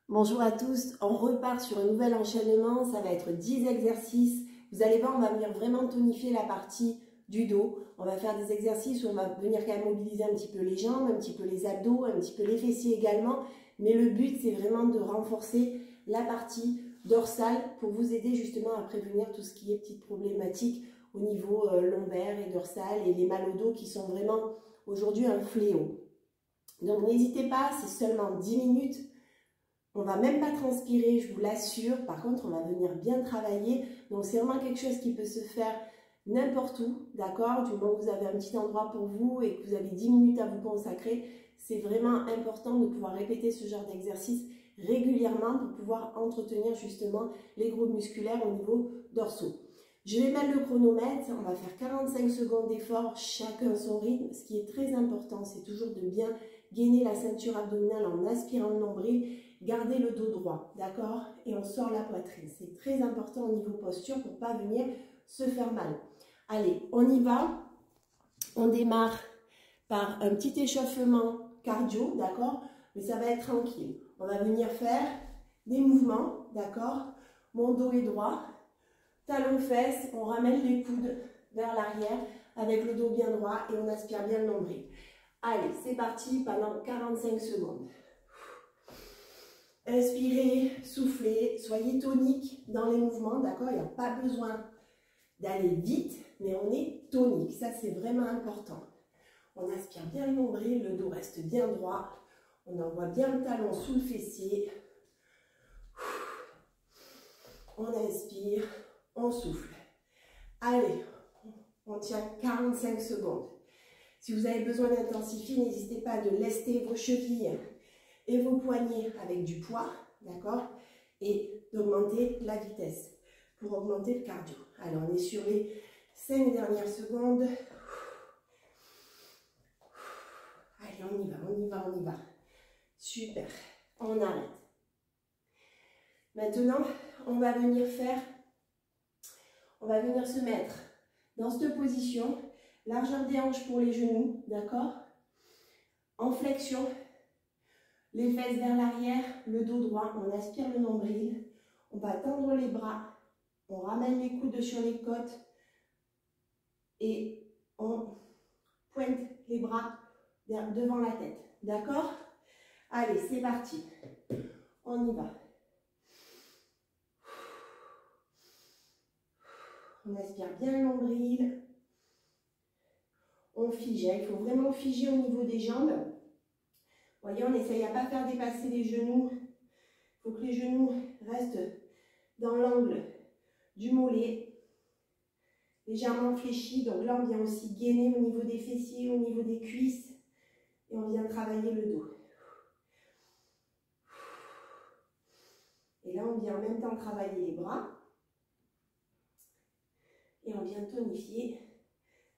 Bonjour à tous, on repart sur un nouvel enchaînement, ça va être 10 exercices. Vous allez voir, on va venir vraiment tonifier la partie du dos. On va faire des exercices où on va venir quand même mobiliser un petit peu les jambes, un petit peu les abdos, un petit peu les fessiers également. Mais le but, c'est vraiment de renforcer la partie dorsale pour vous aider justement à prévenir tout ce qui est petites problématiques au niveau lombaire et dorsal et les mal au dos qui sont vraiment aujourd'hui un fléau. Donc n'hésitez pas, c'est seulement 10 minutes. On ne va même pas transpirer, je vous l'assure. Par contre, on va venir bien travailler. Donc, c'est vraiment quelque chose qui peut se faire n'importe où, d'accord? Du moment où vous avez un petit endroit pour vous et que vous avez 10 minutes à vous consacrer, c'est vraiment important de pouvoir répéter ce genre d'exercice régulièrement pour pouvoir entretenir justement les groupes musculaires au niveau dorsaux. Je vais mettre le chronomètre, on va faire 45 secondes d'effort, chacun son rythme. Ce qui est très important, c'est toujours de bien gainer la ceinture abdominale en aspirant le nombril. Gardez le dos droit, d'accord? Et on sort la poitrine. C'est très important au niveau posture pour ne pas venir se faire mal. Allez, on y va. On démarre par un petit échauffement cardio, d'accord? Mais ça va être tranquille. On va venir faire des mouvements, d'accord? Mon dos est droit, talons fesses, on ramène les coudes vers l'arrière avec le dos bien droit et on aspire bien le nombril. Allez, c'est parti pendant 45 secondes. Inspirez, soufflez, soyez tonique dans les mouvements, d'accord? Il n'y a pas besoin d'aller vite, mais on est tonique, ça c'est vraiment important. On aspire bien le nombril, le dos reste bien droit, on envoie bien le talon sous le fessier. On inspire, on souffle. Allez, on tient 45 secondes. Si vous avez besoin d'intensifier, n'hésitez pas à lester vos chevilles et vos poignets avec du poids, d'accord? Et d'augmenter la vitesse pour augmenter le cardio. Alors, on est sur les 5 dernières secondes. Allez, on y va, on y va, on y va. Super, on arrête. Maintenant, on va venir se mettre dans cette position, largeur des hanches pour les genoux, d'accord? En flexion. Les fesses vers l'arrière, le dos droit, on aspire le nombril, on va tendre les bras, on ramène les coudes sur les côtes et on pointe les bras devant la tête. D'accord? Allez, c'est parti. On y va. On aspire bien le nombril. On fige, il faut vraiment figer au niveau des jambes. Vous voyez, on essaye à ne pas faire dépasser les genoux. Il faut que les genoux restent dans l'angle du mollet, légèrement fléchis. Donc là, on vient aussi gainer au niveau des fessiers, au niveau des cuisses. Et on vient travailler le dos. Et là, on vient en même temps travailler les bras. Et on vient tonifier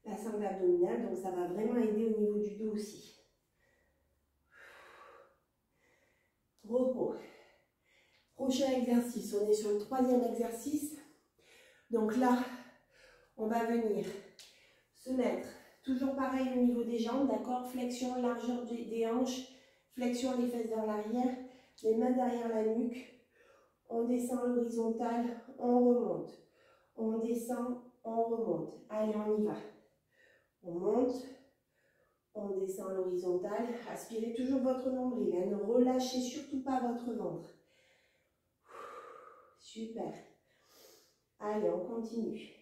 la sangle abdominale. Donc ça va vraiment aider au niveau du dos aussi. Repos. Prochain exercice, on est sur le 3e exercice. Donc là, on va venir se mettre, toujours pareil au niveau des jambes, d'accord? Flexion, largeur des hanches, flexion des fesses vers l'arrière, les mains derrière la nuque. On descend à l'horizontale, on remonte. On descend, on remonte. Allez, on y va. On monte, on descend à l'horizontale. Aspirez toujours votre nombril, hein. Ne relâchez surtout pas votre ventre. Super. Allez, on continue.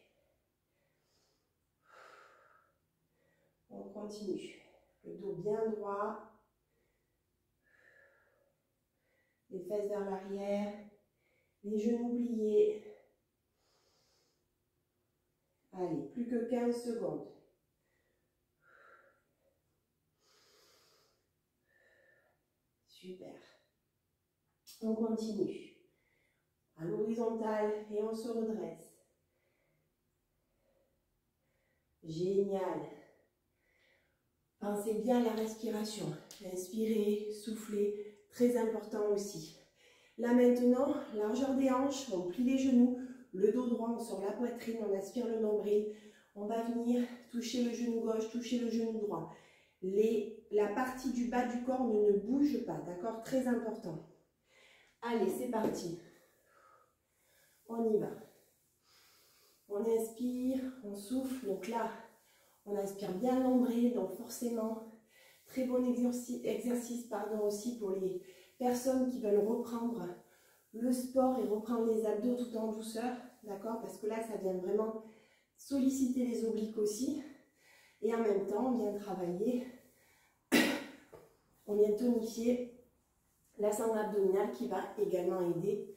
On continue. Le dos bien droit. Les fesses vers l'arrière. Les genoux pliés. Allez, plus que 15 secondes. Super. On continue. À l'horizontale et on se redresse. Génial. Pensez bien à la respiration. Inspirez, soufflez, très important aussi. Là maintenant, largeur des hanches, on plie les genoux, le dos droit, on sort la poitrine, on aspire le nombril. On va venir toucher le genou gauche, toucher le genou droit. La partie du bas du corps ne bouge pas, d'accord? Très important. Allez, c'est parti. On y va. On inspire, on souffle. Donc là, on inspire bien le nombril. Donc forcément, très bon exercice aussi pour les personnes qui veulent reprendre le sport et reprendre les abdos tout en douceur. D'accord? Parce que là, ça vient vraiment solliciter les obliques aussi. Et en même temps, on vient travailler, on vient tonifier la sangle abdominale qui va également aider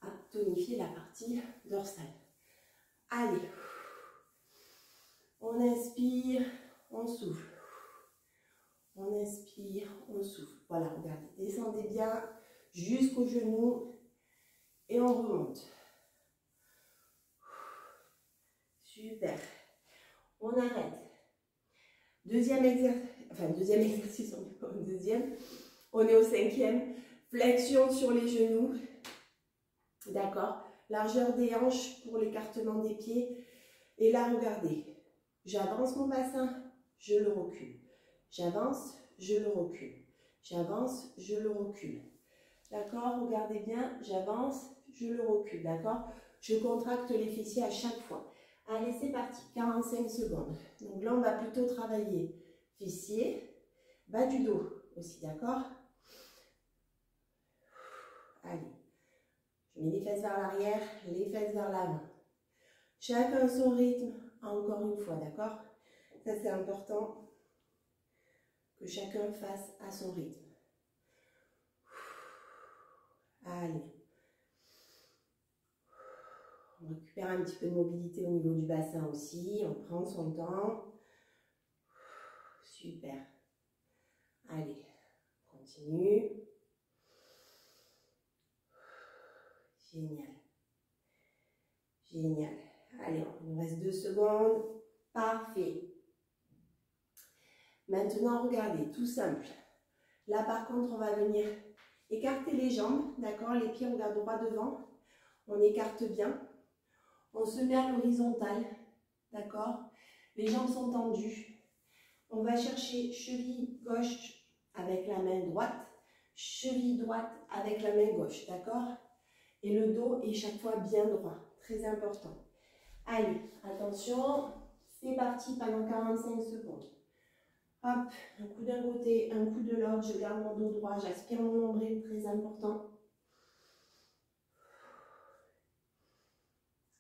à tonifier la partie dorsale. Allez, on inspire, on souffle. On inspire, on souffle. Voilà, regardez, descendez bien jusqu'au genou et on remonte. Super. On arrête. Deuxième exercice, on n'est pas au deuxième. On est au cinquième. Flexion sur les genoux. D'accord. Largeur des hanches pour l'écartement des pieds. Et là, regardez. J'avance mon bassin, je le recule. J'avance, je le recule. J'avance, je le recule. D'accord. Regardez bien. J'avance, je le recule. D'accord. Je contracte les fessiers à chaque fois. Allez, c'est parti. 45 secondes. Donc là, on va plutôt travailler fessiers, bas du dos aussi, d'accord? Allez. Je mets les fesses vers l'arrière, les fesses vers l'avant. Chacun son rythme, encore une fois, d'accord? Ça, c'est important que chacun fasse à son rythme. Allez. On récupère un petit peu de mobilité au niveau du bassin aussi. On prend son temps. Super. Allez, continue. Génial. Génial. Allez, il nous reste 2 secondes. Parfait. Maintenant, regardez, tout simple. Là, par contre, on va venir écarter les jambes. D'accord? Les pieds, on garde droit devant. On écarte bien. On se met à l'horizontale. D'accord? Les jambes sont tendues. On va chercher cheville gauche avec la main droite. Cheville droite avec la main gauche. D'accord? Et le dos est chaque fois bien droit. Très important. Allez, attention. C'est parti pendant 45 secondes. Hop, un coup d'un côté, un coup de l'autre. Je garde mon dos droit. J'aspire mon nombril. Très important.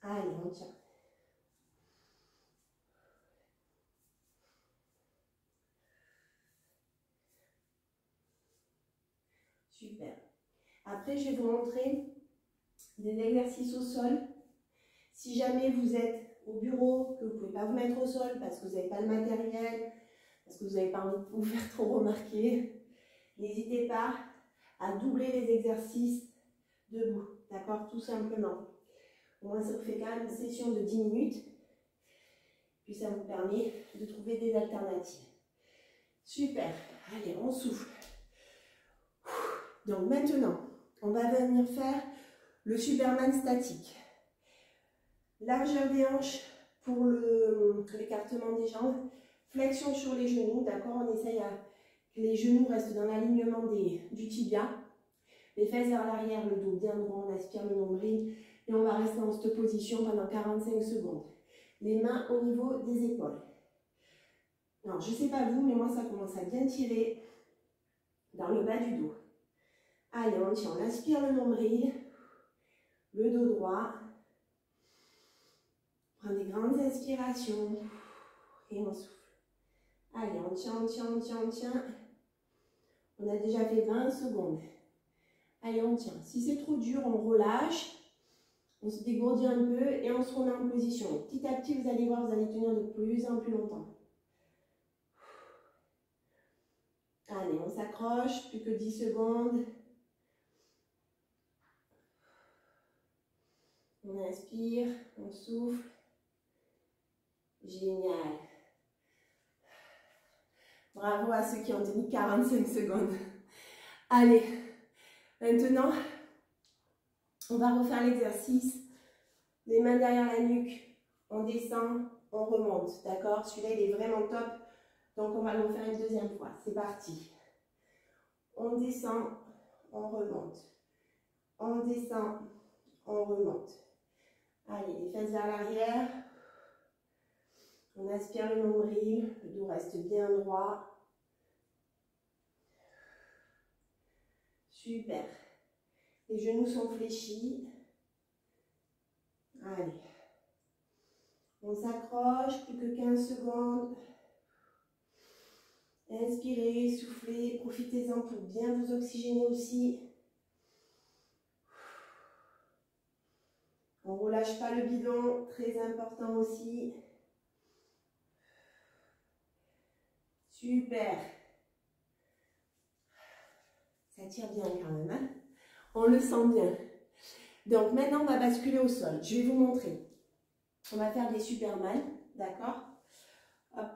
Allez, on tient. Super. Après, je vais vous montrer des exercices au sol. Si jamais vous êtes au bureau, que vous ne pouvez pas vous mettre au sol parce que vous n'avez pas le matériel, parce que vous n'avez pas envie de vous faire trop remarquer, n'hésitez pas à doubler les exercices debout. D'accord? Tout simplement. Au moins, ça vous fait quand même une session de 10 minutes. Puis ça vous permet de trouver des alternatives. Super. Allez, on souffle. Donc maintenant, on va venir faire le Superman statique. Largeur des hanches pour l'écartement des jambes. Flexion sur les genoux, d'accord? On essaye que les genoux restent dans l'alignement du tibia. Les fesses vers l'arrière, le dos bien droit, on aspire le nombril. Et on va rester dans cette position pendant 45 secondes. Les mains au niveau des épaules. Alors, je ne sais pas vous, mais moi, ça commence à bien tirer dans le bas du dos. Allez, on tient, on aspire le nombril, le dos droit. On prend des grandes inspirations et on souffle. Allez, on tient, on tient, on tient, on tient. On a déjà fait 20 secondes. Allez, on tient. Si c'est trop dur, on relâche. On se dégourdit un peu et on se remet en position. Petit à petit, vous allez voir, vous allez tenir de plus en plus longtemps. Allez, on s'accroche. Plus que 10 secondes. On inspire, on souffle. Génial. Bravo à ceux qui ont tenu 45 secondes. Allez, maintenant, on va refaire l'exercice. Les mains derrière la nuque, on descend, on remonte. D'accord? Celui-là, il est vraiment top. Donc, on va le refaire une deuxième fois. C'est parti. On descend, on remonte. On descend, on remonte. Allez, les fesses vers l'arrière. On aspire le nombril, le dos reste bien droit. Super. Les genoux sont fléchis. Allez. On s'accroche, plus que 15 secondes. Inspirez, soufflez, profitez-en pour bien vous oxygéner aussi. On ne relâche pas le bidon, très important aussi. Super. Ça tire bien quand même, hein? On le sent bien. Donc maintenant, on va basculer au sol. Je vais vous montrer. On va faire des Superman, d'accord? Hop.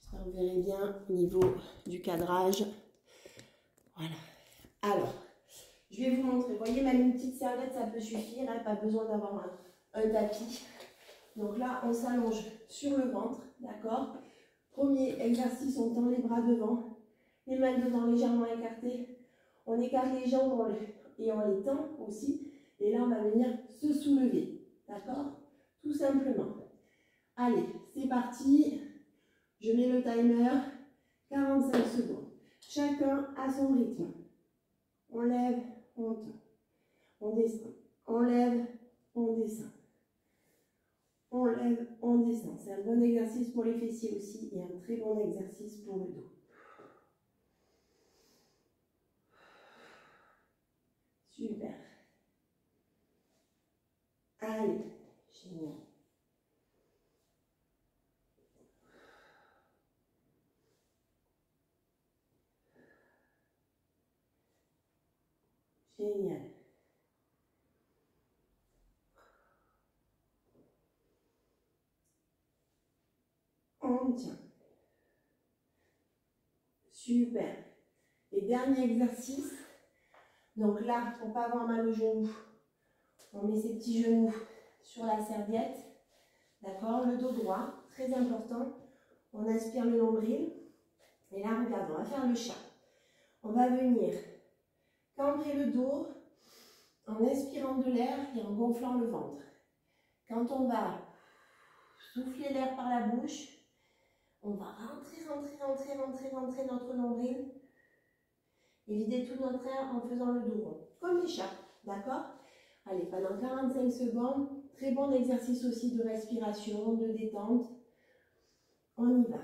J'espère que vous verrez bien au niveau du cadrage. Voilà. Alors, je vais vous montrer. Vous voyez, même une petite serviette, ça peut suffire, hein, pas besoin d'avoir un tapis. Donc là, on s'allonge sur le ventre, d'accord? Premier exercice, on tend les bras devant, les mains devant légèrement écartées. On écarte les jambes et on les tend aussi. Et là, on va venir se soulever, d'accord? Tout simplement. Allez, c'est parti. Je mets le timer, 45 secondes. Chacun à son rythme. On lève, on tend. On descend. On lève, on descend. On lève, on descend. C'est un bon exercice pour les fessiers aussi et un très bon exercice pour le dos. Super. Allez, génial. Génial. On tient. Super. Et dernier exercice. Donc là, pour ne pas avoir mal aux genoux, on met ses petits genoux sur la serviette. D'accord? Le dos droit, très important. On inspire le nombril. Et là, regarde, on va faire le chat. On va venir cambrer le dos en inspirant de l'air et en gonflant le ventre. Quand on va souffler l'air par la bouche, on va rentrer notre nombril et vider tout notre air en faisant le dos rond, comme les chats, d'accord? Allez, pendant 45 secondes, très bon exercice aussi de respiration, de détente. On y va.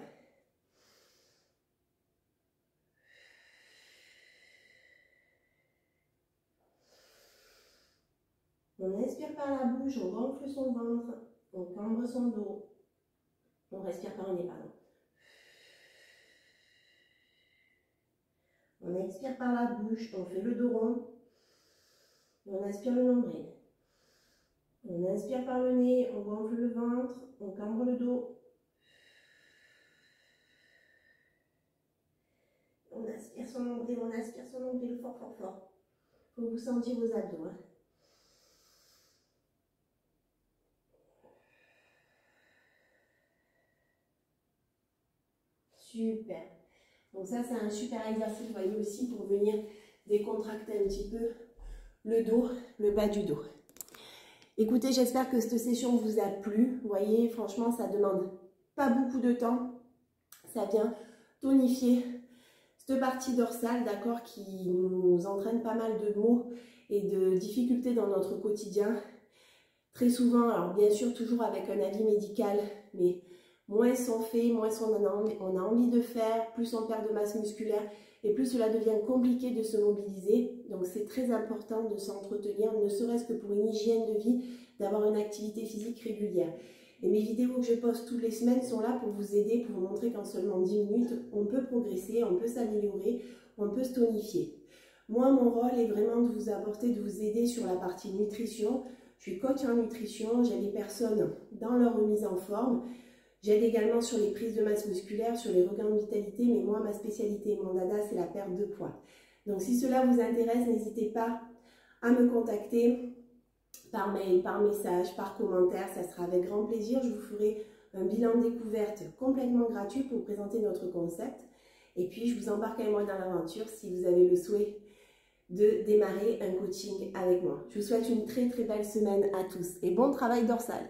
On inspire par la bouche, on gonfle son ventre, on cambre son dos. On respire par le nez, pardon. On expire par la bouche, on fait le dos rond. On inspire le nombril. On inspire par le nez, on gonfle le ventre, on cambre le dos. On inspire son nombril fort, fort, fort. Il faut que vous sentiez vos abdos. Hein. Super. Donc ça, c'est un super exercice, vous voyez aussi, pour venir décontracter un petit peu le dos, le bas du dos. Écoutez, j'espère que cette session vous a plu. Vous voyez, franchement, ça demande pas beaucoup de temps. Ça vient tonifier cette partie dorsale, d'accord, qui nous entraîne pas mal de maux et de difficultés dans notre quotidien. Très souvent, alors bien sûr, toujours avec un avis médical, mais moins on fait, moins on a envie de faire, plus on perd de masse musculaire et plus cela devient compliqué de se mobiliser. Donc c'est très important de s'entretenir, ne serait-ce que pour une hygiène de vie, d'avoir une activité physique régulière. Et mes vidéos que je poste toutes les semaines sont là pour vous aider, pour vous montrer qu'en seulement 10 minutes, on peut progresser, on peut s'améliorer, on peut se tonifier. Moi, mon rôle est vraiment de vous apporter, de vous aider sur la partie nutrition. Je suis coach en nutrition, j'aide les personnes dans leur remise en forme. J'aide également sur les prises de masse musculaire, sur les regains de vitalité, mais moi, ma spécialité, mon dada, c'est la perte de poids. Donc, si cela vous intéresse, n'hésitez pas à me contacter par mail, par message, par commentaire. Ça sera avec grand plaisir. Je vous ferai un bilan de découverte complètement gratuit pour vous présenter notre concept. Et puis, je vous embarque avec moi dans l'aventure si vous avez le souhait de démarrer un coaching avec moi. Je vous souhaite une très très belle semaine à tous et bon travail dorsal.